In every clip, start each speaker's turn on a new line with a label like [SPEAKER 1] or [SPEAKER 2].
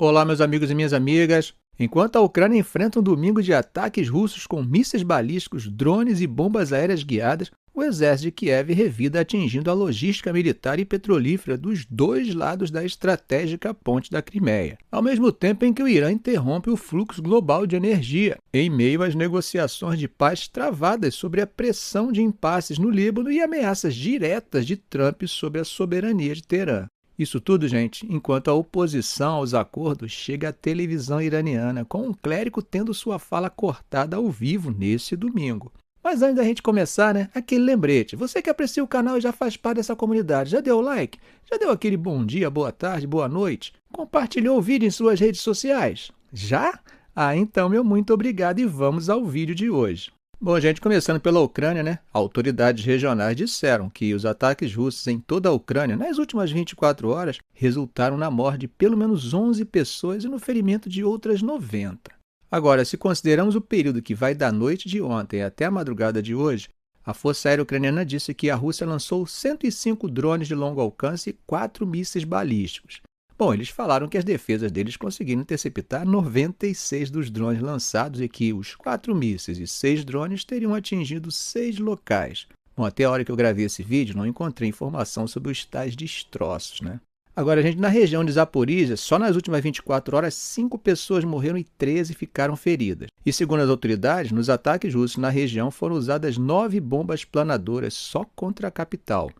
[SPEAKER 1] Olá, meus amigos e minhas amigas. Enquanto a Ucrânia enfrenta um domingo de ataques russos com mísseis balísticos, drones e bombas aéreas guiadas, o exército de Kiev revida atingindo a logística militar e petrolífera dos dois lados da estratégica ponte da Crimeia, ao mesmo tempo em que o Irã interrompe o fluxo global de energia, em meio às negociações de paz travadas sobre a pressão de impasses no Líbano e ameaças diretas de Trump sobre a soberania de Teherã. Isso tudo, gente, enquanto a oposição aos acordos chega à televisão iraniana, com um clérigo tendo sua fala cortada ao vivo nesse domingo. Mas antes da gente começar, aquele lembrete. Você que aprecia o canal e já faz parte dessa comunidade, já deu o like? Já deu aquele bom dia, boa tarde, boa noite? Compartilhou o vídeo em suas redes sociais? Já? Então, meu muito obrigado e vamos ao vídeo de hoje. Bom, gente, começando pela Ucrânia, autoridades regionais disseram que os ataques russos em toda a Ucrânia nas últimas 24 horas resultaram na morte de pelo menos 11 pessoas e no ferimento de outras 90. Agora, se consideramos o período que vai da noite de ontem até a madrugada de hoje, a Força Aérea Ucraniana disse que a Rússia lançou 105 drones de longo alcance e 4 mísseis balísticos. Bom, eles falaram que as defesas deles conseguiram interceptar 96 dos drones lançados e que os 4 mísseis e 6 drones teriam atingido 6 locais. Bom, até a hora que eu gravei esse vídeo, não encontrei informação sobre os tais destroços, Agora, gente, na região de Zaporizhia, só nas últimas 24 horas, 5 pessoas morreram e 13 ficaram feridas. E segundo as autoridades, nos ataques russos na região foram usadas 9 bombas planadoras só contra a capital.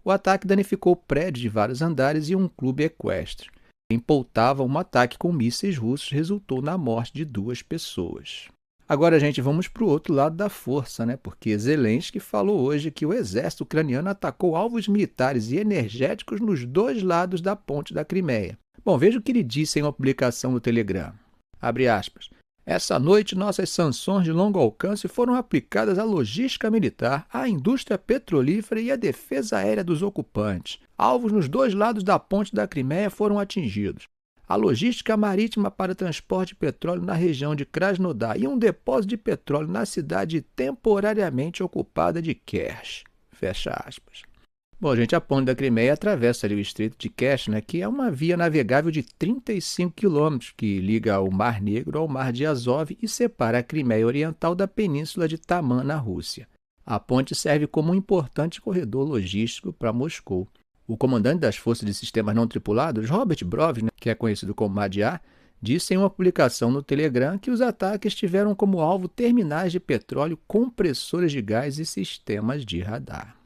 [SPEAKER 1] O ataque danificou prédios de vários andares e um clube equestre. Em Poltava, um ataque com mísseis russos resultou na morte de 2 pessoas. Agora, gente, vamos para o outro lado da força, porque Zelensky falou hoje que o exército ucraniano atacou alvos militares e energéticos nos dois lados da ponte da Crimeia. Bom, veja o que ele disse em uma publicação no Telegram. Abre aspas. Essa noite, nossas sanções de longo alcance foram aplicadas à logística militar, à indústria petrolífera e à defesa aérea dos ocupantes. Alvos nos dois lados da ponte da Crimeia foram atingidos. A logística marítima para transporte de petróleo na região de Krasnodar e um depósito de petróleo na cidade temporariamente ocupada de Kerch. Fecha aspas. Bom, gente, a ponte da Crimeia atravessa ali o estreito de Kerch, que é uma via navegável de 35 quilômetros que liga o Mar Negro ao Mar de Azov e separa a Crimeia Oriental da península de Taman, na Rússia. A ponte serve como um importante corredor logístico para Moscou. O comandante das Forças de Sistemas Não Tripulados, Robert Brov, que é conhecido como Madiar, disse em uma publicação no Telegram que os ataques tiveram como alvo terminais de petróleo, compressores de gás e sistemas de radar.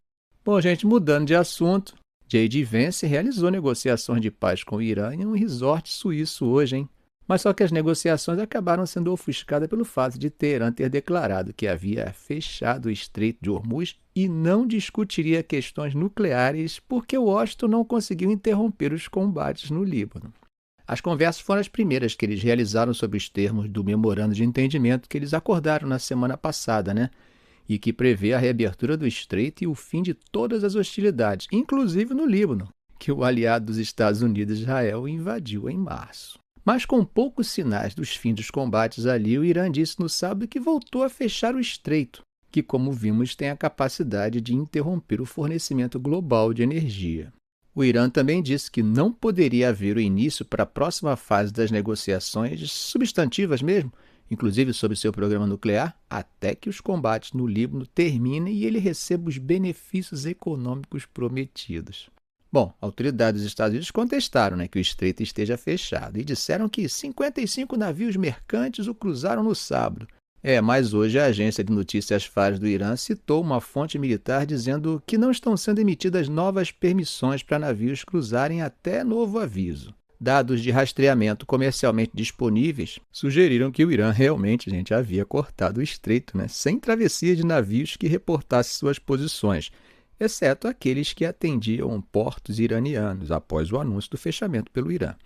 [SPEAKER 1] Bom, gente, mudando de assunto, J.D. Vance realizou negociações de paz com o Irã em um resort suíço hoje, Mas só que as negociações acabaram sendo ofuscadas pelo fato de Teherã ter declarado que havia fechado o Estreito de Hormuz e não discutiria questões nucleares porque Washington não conseguiu interromper os combates no Líbano. As conversas foram as primeiras que eles realizaram sobre os termos do memorando de entendimento que eles acordaram na semana passada, e que prevê a reabertura do Estreito e o fim de todas as hostilidades, inclusive no Líbano, que o aliado dos Estados Unidos, Israel, invadiu em março. Mas com poucos sinais dos fins dos combates ali, o Irã disse no sábado que voltou a fechar o Estreito, que, como vimos, tem a capacidade de interromper o fornecimento global de energia. O Irã também disse que não poderia haver o início para a próxima fase das negociações substantivas mesmo, inclusive sobre seu programa nuclear, até que os combates no Líbano terminem e ele receba os benefícios econômicos prometidos. Bom, autoridades dos Estados Unidos contestaram que o estreito esteja fechado e disseram que 55 navios mercantes o cruzaram no sábado. Mas hoje a agência de notícias Fars do Irã citou uma fonte militar dizendo que não estão sendo emitidas novas permissões para navios cruzarem até novo aviso. Dados de rastreamento comercialmente disponíveis sugeriram que o Irã realmente, havia cortado o estreito, sem travessia de navios que reportassem suas posições, exceto aqueles que atendiam portos iranianos após o anúncio do fechamento pelo Irã.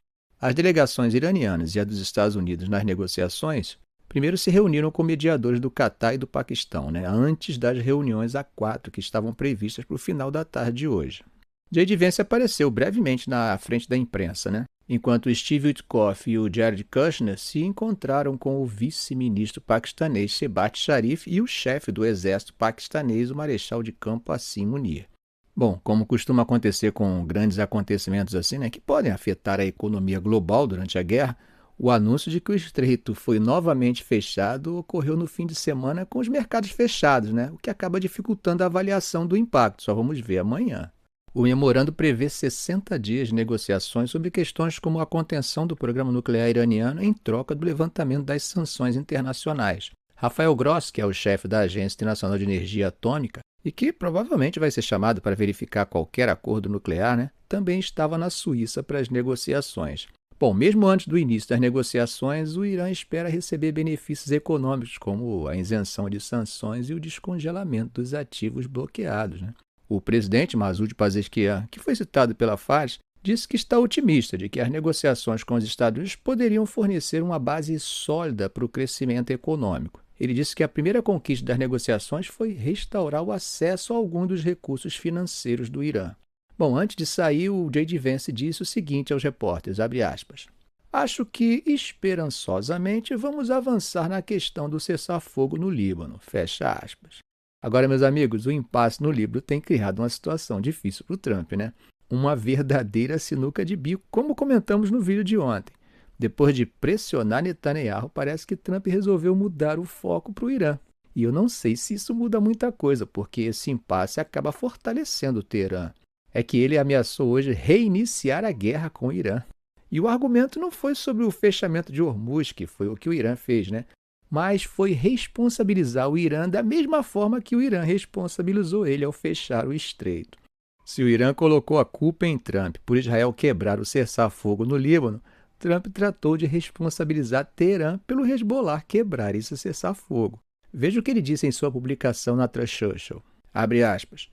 [SPEAKER 1] As delegações iranianas e a dos Estados Unidos nas negociações primeiro se reuniram com mediadores do Catar e do Paquistão, antes das reuniões A4 que estavam previstas para o final da tarde de hoje. J.D. Vance apareceu brevemente na frente da imprensa, enquanto Steve Witkoff e o Jared Kushner se encontraram com o vice-ministro paquistanês Shehbaz Sharif e o chefe do exército paquistanês, o marechal de campo Asim Munir. Bom, como costuma acontecer com grandes acontecimentos assim, né, que podem afetar a economia global durante a guerra, o anúncio de que o estreito foi novamente fechado ocorreu no fim de semana com os mercados fechados, né, o que acaba dificultando a avaliação do impacto. Só vamos ver amanhã. O memorando prevê 60 dias de negociações sobre questões como a contenção do programa nuclear iraniano em troca do levantamento das sanções internacionais. Rafael Grossi, que é o chefe da Agência Internacional de Energia Atômica e que provavelmente vai ser chamado para verificar qualquer acordo nuclear, né, também estava na Suíça para as negociações. Bom, mesmo antes do início das negociações, o Irã espera receber benefícios econômicos, como a isenção de sanções e o descongelamento dos ativos bloqueados, né? O presidente Masoud Pezeshkian, que foi citado pela Fars, disse que está otimista de que as negociações com os Estados Unidos poderiam fornecer uma base sólida para o crescimento econômico. Ele disse que a primeira conquista das negociações foi restaurar o acesso a alguns dos recursos financeiros do Irã. Bom, antes de sair, o J.D. Vance disse o seguinte aos repórteres, abre aspas, acho que, esperançosamente, vamos avançar na questão do cessar-fogo no Líbano, fecha aspas. Agora, meus amigos, o impasse no Líbano tem criado uma situação difícil para o Trump, né? Uma verdadeira sinuca de bico, como comentamos no vídeo de ontem. Depois de pressionar Netanyahu, parece que Trump resolveu mudar o foco para o Irã. E eu não sei se isso muda muita coisa, porque esse impasse acaba fortalecendo o Teherã. É que ele ameaçou hoje reiniciar a guerra com o Irã. E o argumento não foi sobre o fechamento de Hormuz, que foi o que o Irã fez, né? Mas foi responsabilizar o Irã da mesma forma que o Irã responsabilizou ele ao fechar o estreito. Se o Irã colocou a culpa em Trump por Israel quebrar o cessar-fogo no Líbano, Trump tratou de responsabilizar Teherã pelo Hezbollah quebrar esse cessar-fogo. Veja o que ele disse em sua publicação na Truth Social. Abre aspas.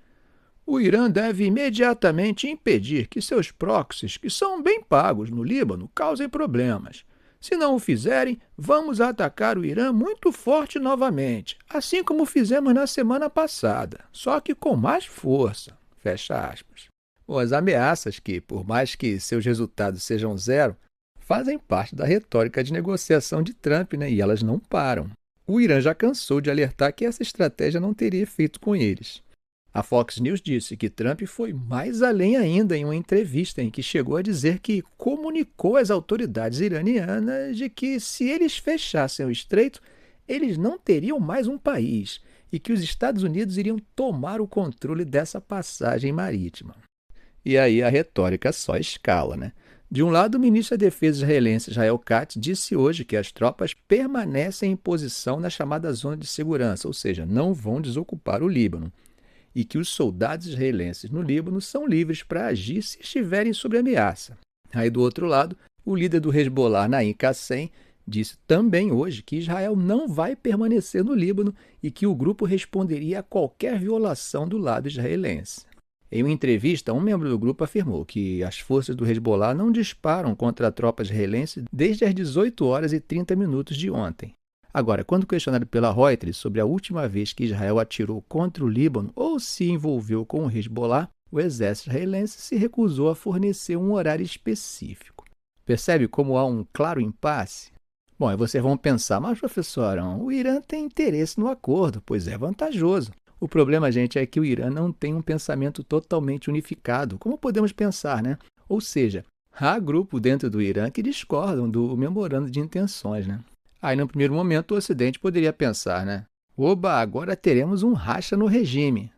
[SPEAKER 1] O Irã deve imediatamente impedir que seus proxies, que são bem pagos no Líbano, causem problemas. Se não o fizerem, vamos atacar o Irã muito forte novamente, assim como fizemos na semana passada, só que com mais força. Fecha aspas. Bom, as ameaças que, por mais que seus resultados sejam zero, fazem parte da retórica de negociação de Trump, né? E elas não param. O Irã já cansou de alertar que essa estratégia não teria efeito com eles. A Fox News disse que Trump foi mais além ainda em uma entrevista em que chegou a dizer que comunicou às autoridades iranianas de que se eles fechassem o estreito, eles não teriam mais um país e que os Estados Unidos iriam tomar o controle dessa passagem marítima. E aí a retórica só escala, né? De um lado, o ministro da Defesa israelense Israel Katz disse hoje que as tropas permanecem em posição na chamada zona de segurança, ou seja, não vão desocupar o Líbano, e que os soldados israelenses no Líbano são livres para agir se estiverem sob ameaça. Aí, do outro lado, o líder do Hezbollah, Naim Qassem, disse também hoje que Israel não vai permanecer no Líbano e que o grupo responderia a qualquer violação do lado israelense. Em uma entrevista, um membro do grupo afirmou que as forças do Hezbollah não disparam contra a tropa israelense desde as 18 horas e 30 minutos de ontem. Agora, quando questionado pela Reuters sobre a última vez que Israel atirou contra o Líbano ou se envolveu com o Hezbollah, o exército israelense se recusou a fornecer um horário específico. Percebe como há um claro impasse? Bom, aí vocês vão pensar, mas professor, o Irã tem interesse no acordo, pois é vantajoso. O problema, gente, é que o Irã não tem um pensamento totalmente unificado, como podemos pensar, né? Ou seja, há grupos dentro do Irã que discordam do memorando de intenções, né? Aí, no primeiro momento, o Ocidente poderia pensar, né? Oba, agora teremos um racha no regime.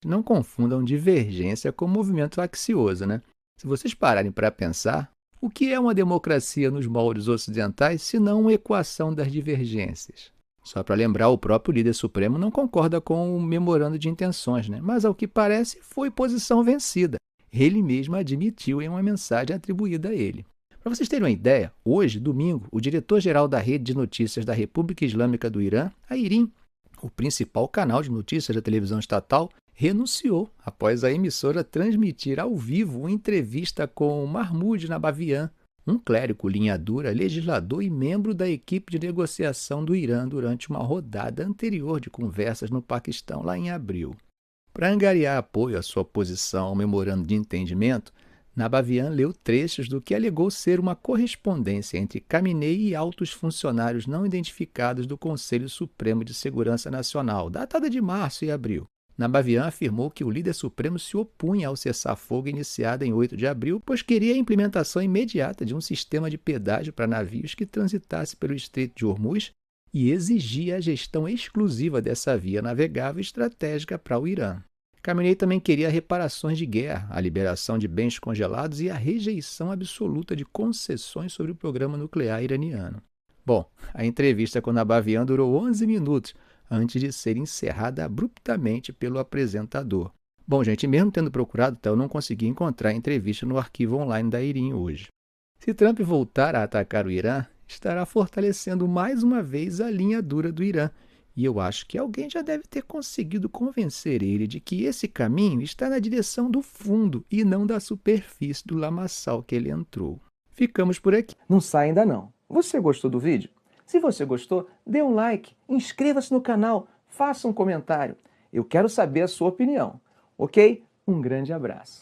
[SPEAKER 1] Não confundam divergência com movimento axioso, né? Se vocês pararem para pensar, o que é uma democracia nos moldes ocidentais se não uma equação das divergências? Só para lembrar, o próprio líder supremo não concorda com o memorando de intenções, né? Mas, ao que parece, foi posição vencida. Ele mesmo admitiu em uma mensagem atribuída a ele. Para vocês terem uma ideia, hoje, domingo, o diretor-geral da Rede de Notícias da República Islâmica do Irã, a IRIM, o principal canal de notícias da televisão estatal, renunciou após a emissora transmitir ao vivo uma entrevista com Mahmoud Nabavian, um clérigo linha dura, legislador e membro da equipe de negociação do Irã durante uma rodada anterior de conversas no Paquistão lá em abril. Para angariar apoio à sua posição ao memorando de entendimento, Nabavian leu trechos do que alegou ser uma correspondência entre Khamenei e altos funcionários não identificados do Conselho Supremo de Segurança Nacional, datada de março e abril. Nabavian afirmou que o líder supremo se opunha ao cessar-fogo iniciado em 8 de abril, pois queria a implementação imediata de um sistema de pedágio para navios que transitasse pelo Estreito de Hormuz e exigia a gestão exclusiva dessa via navegável estratégica para o Irã. Khamenei também queria reparações de guerra, a liberação de bens congelados e a rejeição absoluta de concessões sobre o programa nuclear iraniano. Bom, a entrevista com Nabavian durou 11 minutos, antes de ser encerrada abruptamente pelo apresentador. Bom, gente, mesmo tendo procurado, eu não consegui encontrar a entrevista no arquivo online da IRIN hoje. Se Trump voltar a atacar o Irã, estará fortalecendo mais uma vez a linha dura do Irã, e eu acho que alguém já deve ter conseguido convencer ele de que esse caminho está na direção do fundo e não da superfície do lamaçal que ele entrou. Ficamos por aqui. Não sai ainda não. Você gostou do vídeo? Se você gostou, dê um like, inscreva-se no canal, faça um comentário. Eu quero saber a sua opinião, ok? Um grande abraço.